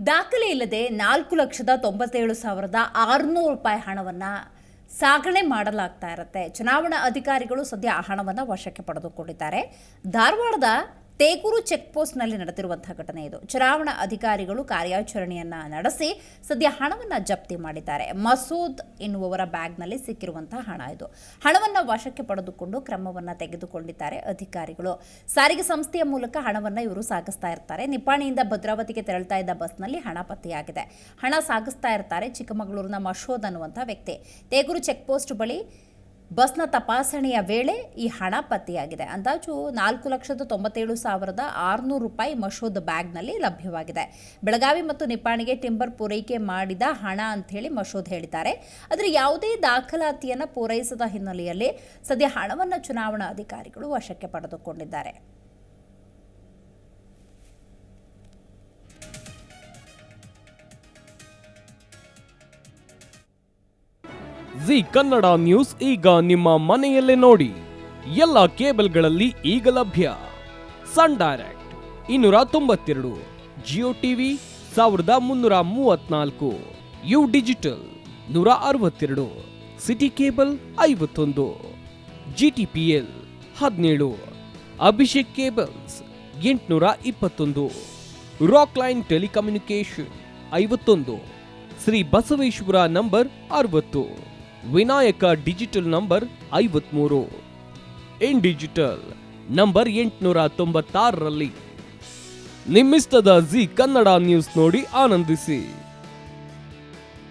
ದಾಖಲೆ ಇಲ್ಲದೆ 4,97,600 ರೂಪಾಯಿ ಹಣವನ್ನು ಸಾಗಣೆ ಮಾಡಲಾಗ್ತಾ ಇರುತ್ತೆ. ಚುನಾವಣಾ ಅಧಿಕಾರಿಗಳು ಸದ್ಯ ಆ ಹಣವನ್ನು ವಶಕ್ಕೆ ಪಡೆದುಕೊಂಡಿದ್ದಾರೆ. ಧಾರವಾಡದ ತೇಗೂರು ಚೆಕ್ ಪೋಸ್ಟ್ನಲ್ಲಿ ನಡೆದಿರುವಂತಹ ಘಟನೆ ಇದು. ಚುನಾವಣಾ ಅಧಿಕಾರಿಗಳು ಕಾರ್ಯಾಚರಣೆಯನ್ನ ನಡೆಸಿ ಸದ್ಯ ಹಣವನ್ನು ಜಪ್ತಿ ಮಾಡಿದ್ದಾರೆ. ಮಸೂದ್ ಎನ್ನುವವರ ಬ್ಯಾಗ್ನಲ್ಲಿ ಸಿಕ್ಕಿರುವಂತಹ ಹಣ ಇದು. ಹಣವನ್ನು ವಶಕ್ಕೆ ಪಡೆದುಕೊಂಡು ಕ್ರಮವನ್ನು ತೆಗೆದುಕೊಂಡಿದ್ದಾರೆ ಅಧಿಕಾರಿಗಳು. ಸಾರಿಗೆ ಸಂಸ್ಥೆಯ ಮೂಲಕ ಹಣವನ್ನು ಇವರು ಸಾಗಿಸ್ತಾ ಇರ್ತಾರೆ. ನಿಪ್ಪಾಣಿಯಿಂದ ಭದ್ರಾವತಿಗೆ ತೆರಳುತ್ತಾ ಇದ್ದ ಬಸ್ನಲ್ಲಿ ಹಣ ಪತ್ತೆಯಾಗಿದೆ. ಹಣ ಸಾಗಿಸ್ತಾ ಇರ್ತಾರೆ ಚಿಕ್ಕಮಗಳೂರಿನ ಮಸೂದ್ ಅನ್ನುವಂಥ ವ್ಯಕ್ತಿ. ತೇಗೂರು ಚೆಕ್ ಪೋಸ್ಟ್ ಬಳಿ ಬಸ್ನ ತಪಾಸಣೆಯ ವೇಳೆ ಈ ಹಣ ಪತ್ತೆಯಾಗಿದೆ. ಅಂದಾಜು 4,97,600 ರೂಪಾಯಿ ಮಸೂದ್ ಬ್ಯಾಗ್ನಲ್ಲಿ ಲಭ್ಯವಾಗಿದೆ. ಬೆಳಗಾವಿ ಮತ್ತು ನಿಪ್ಪಾಣಿಗೆ ಟಿಂಬರ್ ಪೂರೈಕೆ ಮಾಡಿದ ಹಣ ಅಂಥೇಳಿ ಮಸೂದ್ ಹೇಳಿದ್ದಾರೆ. ಆದರೆ ಯಾವುದೇ ದಾಖಲಾತಿಯನ್ನು ಪೂರೈಸದ ಹಿನ್ನೆಲೆಯಲ್ಲಿ ಸದ್ಯ ಹಣವನ್ನು ಚುನಾವಣಾ ಅಧಿಕಾರಿಗಳು ವಶಕ್ಕೆ ಪಡೆದುಕೊಂಡಿದ್ದಾರೆ. ಜಿ ಕನ್ನಡ ನ್ಯೂಸ್ ಈಗ ನಿಮ್ಮ ಮನೆಯಲ್ಲೇ ನೋಡಿ. ಎಲ್ಲ ಕೇಬಲ್ಗಳಲ್ಲಿ ಈಗ ಲಭ್ಯ. Sun direct 292, Jio TV 1334, U digital 162, city cable 51, GTPL 17, Abhishek cables 821, rock line telecommunication 51, Shri Basaveshwara number 60, Vinayaka digital number 53, in digital number 896ರಲ್ಲಿ. ನಿಮ್ಮಿಷ್ಟದ ಜಿ ಕನ್ನಡ ನ್ಯೂಸ್ ನೋಡಿ ಆನಂದಿಸಿ.